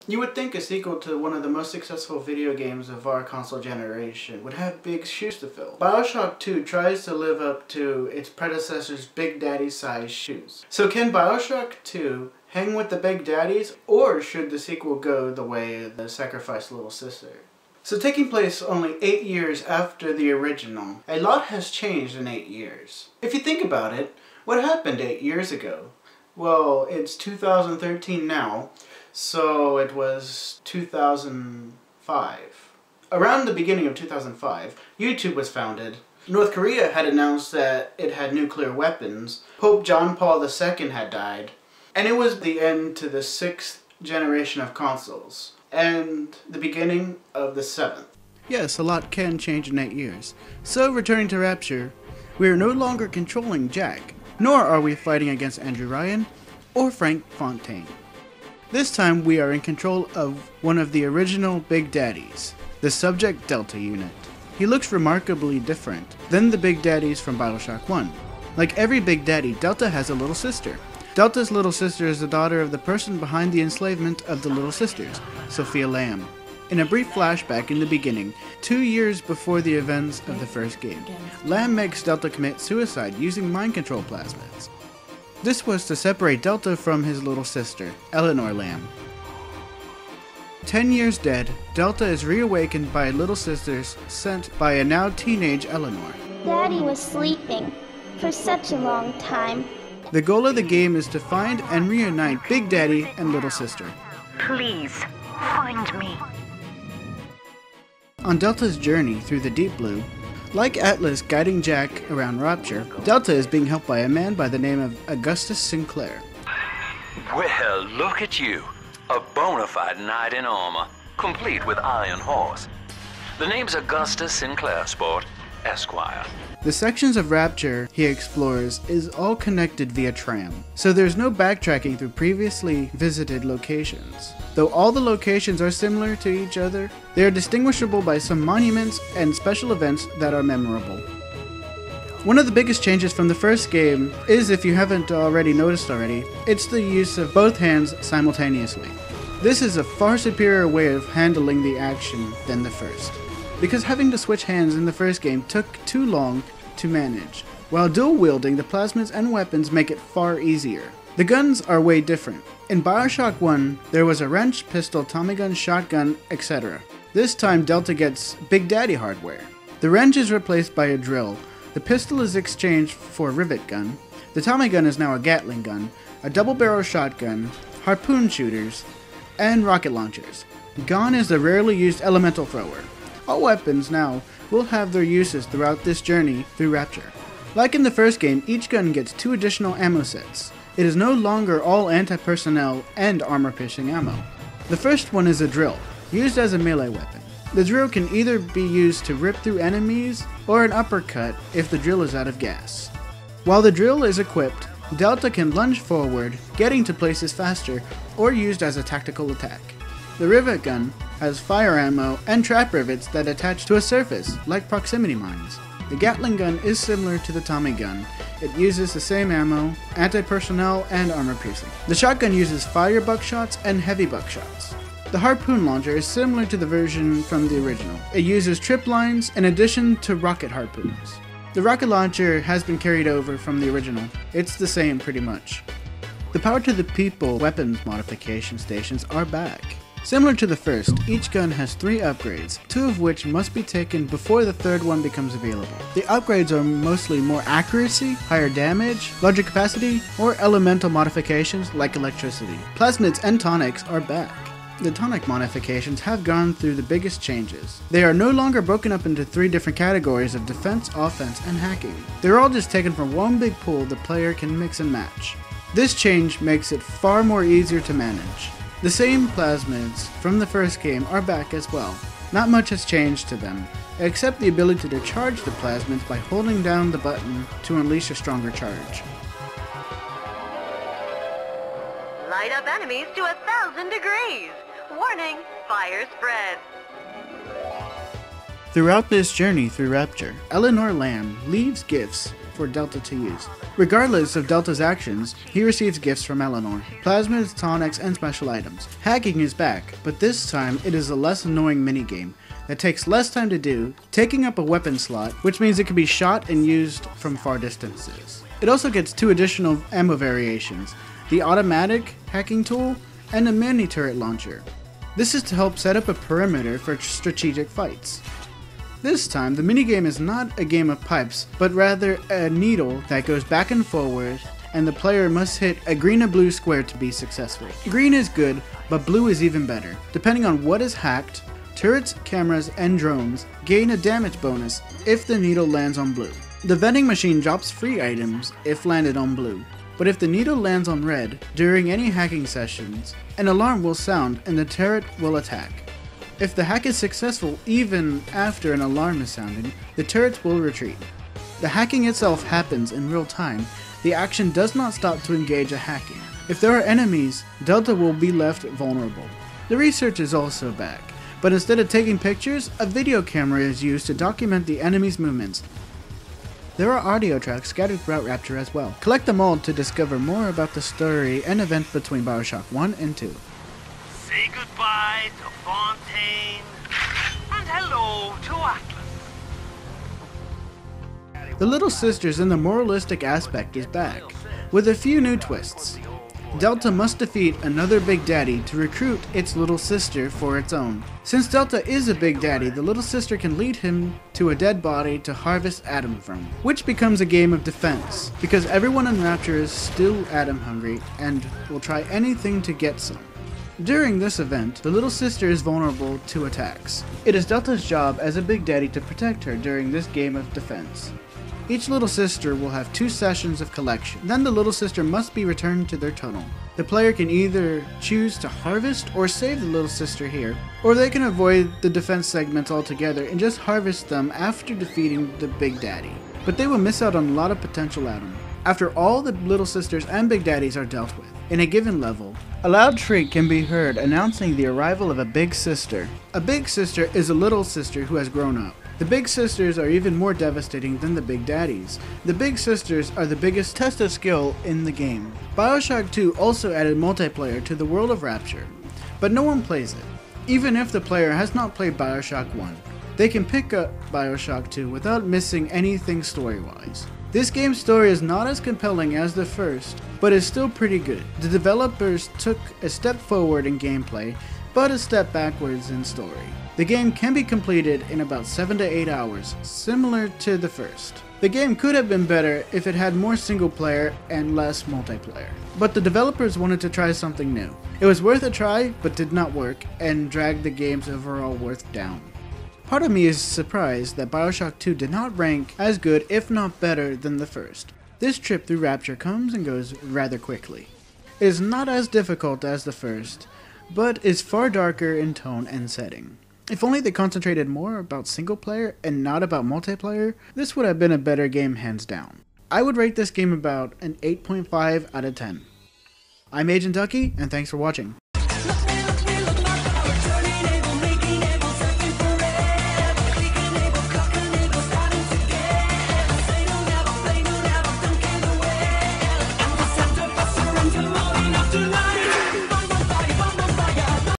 You would think a sequel to one of the most successful video games of our console generation would have big shoes to fill. Bioshock 2 tries to live up to its predecessor's Big Daddy-sized shoes. So can Bioshock 2 hang with the Big Daddies, or should the sequel go the way of the sacrificed little sister? So taking place only 8 years after the original, a lot has changed in 8 years. If you think about it, what happened 8 years ago? Well, it's 2013 now, so it was 2005. Around the beginning of 2005, YouTube was founded. North Korea had announced that it had nuclear weapons. Pope John Paul II had died. And it was the end to the 6th generation of consoles, and the beginning of the 7th. Yes, a lot can change in 8 years. So returning to Rapture, we are no longer controlling Jack, nor are we fighting against Andrew Ryan or Frank Fontaine. This time we are in control of one of the original Big Daddies, the Subject Delta unit. He looks remarkably different than the Big Daddies from Bioshock 1. Like every Big Daddy, Delta has a little sister. Delta's little sister is the daughter of the person behind the enslavement of the Little Sisters, Sophia Lamb. In a brief flashback in the beginning, 2 years before the events of the first game, Lamb makes Delta commit suicide using mind control plasmids. This was to separate Delta from his little sister, Eleanor Lamb. 10 years dead, Delta is reawakened by little sisters sent by a now teenage Eleanor. Daddy was sleeping for such a long time. The goal of the game is to find and reunite Big Daddy and little sister. Please, find me. On Delta's journey through the Deep Blue, like Atlas guiding Jack around Rapture, Delta is being helped by a man by the name of Augustus Sinclair. Well, look at you. A bona fide knight in armor, complete with iron horse. The name's Augustus Sinclair, sport, Esquire. The sections of Rapture he explores is all connected via tram, so there's no backtracking through previously visited locations. Though all the locations are similar to each other, they are distinguishable by some monuments and special events that are memorable. One of the biggest changes from the first game is, if you haven't already noticed already, it's the use of both hands simultaneously. This is a far superior way of handling the action than the first, because having to switch hands in the first game took too long to manage, while dual wielding the plasmids and weapons make it far easier. The guns are way different. In Bioshock 1, there was a wrench, pistol, Tommy gun, shotgun, etc. This time Delta gets Big Daddy hardware. The wrench is replaced by a drill, the pistol is exchanged for a rivet gun, the Tommy gun is now a Gatling gun, a double barrel shotgun, harpoon shooters, and rocket launchers. Gone is the rarely used elemental thrower. All weapons now will have their uses throughout this journey through Rapture. Like in the first game, each gun gets 2 additional ammo sets. It is no longer all anti-personnel and armor-piercing ammo. The first one is a drill, used as a melee weapon. The drill can either be used to rip through enemies, or an uppercut if the drill is out of gas. While the drill is equipped, Delta can lunge forward, getting to places faster, or used as a tactical attack. The rivet gun has fire ammo and trap rivets that attach to a surface, like proximity mines. The Gatling gun is similar to the Tommy gun. It uses the same ammo, anti-personnel, and armor-piercing. The shotgun uses fire buckshots and heavy buckshots. The harpoon launcher is similar to the version from the original. It uses trip lines in addition to rocket harpoons. The rocket launcher has been carried over from the original. It's the same pretty much. The Power to the People weapons modification stations are back. Similar to the first, each gun has 3 upgrades, 2 of which must be taken before the third one becomes available. The upgrades are mostly more accuracy, higher damage, larger capacity, or elemental modifications like electricity. Plasmids and tonics are back. The tonic modifications have gone through the biggest changes. They are no longer broken up into 3 different categories of defense, offense, and hacking. They're all just taken from one big pool the player can mix and match. This change makes it far more easier to manage. The same plasmids from the first game are back as well. Not much has changed to them, except the ability to charge the plasmids by holding down the button to unleash a stronger charge. Light up enemies to 1,000 degrees. Warning, fire spreads. Throughout this journey through Rapture, Eleanor Lamb leaves gifts for Delta to use. Regardless of Delta's actions, he receives gifts from Eleanor, plasmids, tonics, and special items. Hacking is back, but this time it is a less annoying minigame that takes less time to do, taking up a weapon slot, which means it can be shot and used from far distances. It also gets 2 additional ammo variations, the automatic hacking tool and a mini turret launcher. This is to help set up a perimeter for strategic fights. This time, the minigame is not a game of pipes, but rather a needle that goes back and forward, and the player must hit a green and blue square to be successful. Green is good, but blue is even better. Depending on what is hacked, turrets, cameras, and drones gain a damage bonus if the needle lands on blue. The vending machine drops free items if landed on blue. But if the needle lands on red, during any hacking sessions, an alarm will sound and the turret will attack. If the hack is successful even after an alarm is sounding, the turrets will retreat. The hacking itself happens in real time. The action does not stop to engage a hacking. If there are enemies, Delta will be left vulnerable. The research is also back, but instead of taking pictures, a video camera is used to document the enemy's movements. There are audio tracks scattered throughout Rapture as well. Collect them all to discover more about the story and events between Bioshock 1 and 2. Say goodbye to Fontaine, and hello to Atlas. The Little Sisters and the moralistic aspect is back, with a few new twists. Delta must defeat another Big Daddy to recruit its little sister for its own. Since Delta is a Big Daddy, the little sister can lead him to a dead body to harvest Atom from, which becomes a game of defense, because everyone in Rapture is still Atom hungry and will try anything to get some. During this event, the little sister is vulnerable to attacks. It is Delta's job as a Big Daddy to protect her during this game of defense. Each little sister will have 2 sessions of collection. Then the little sister must be returned to their tunnel. The player can either choose to harvest or save the little sister here, or they can avoid the defense segments altogether and just harvest them after defeating the Big Daddy. But they will miss out on a lot of potential Atom. After all the little sisters and Big Daddies are dealt with, in a given level, a loud shriek can be heard announcing the arrival of a big sister. A big sister is a little sister who has grown up. The Big Sisters are even more devastating than the Big Daddies. The Big Sisters are the biggest test of skill in the game. Bioshock 2 also added multiplayer to the world of Rapture, but no one plays it. Even if the player has not played Bioshock 1, they can pick up Bioshock 2 without missing anything story-wise. This game's story is not as compelling as the first, but is still pretty good. The developers took a step forward in gameplay, but a step backwards in story. The game can be completed in about 7 to 8 hours, similar to the first. The game could have been better if it had more single player and less multiplayer, but the developers wanted to try something new. It was worth a try, but did not work, and dragged the game's overall worth down. Part of me is surprised that Bioshock 2 did not rank as good, if not better, than the first. This trip through Rapture comes and goes rather quickly. It is not as difficult as the first, but is far darker in tone and setting. If only they concentrated more about single player and not about multiplayer, this would have been a better game hands down. I would rate this game about an 8.5 out of 10. I'm Agent Duckky, and thanks for watching.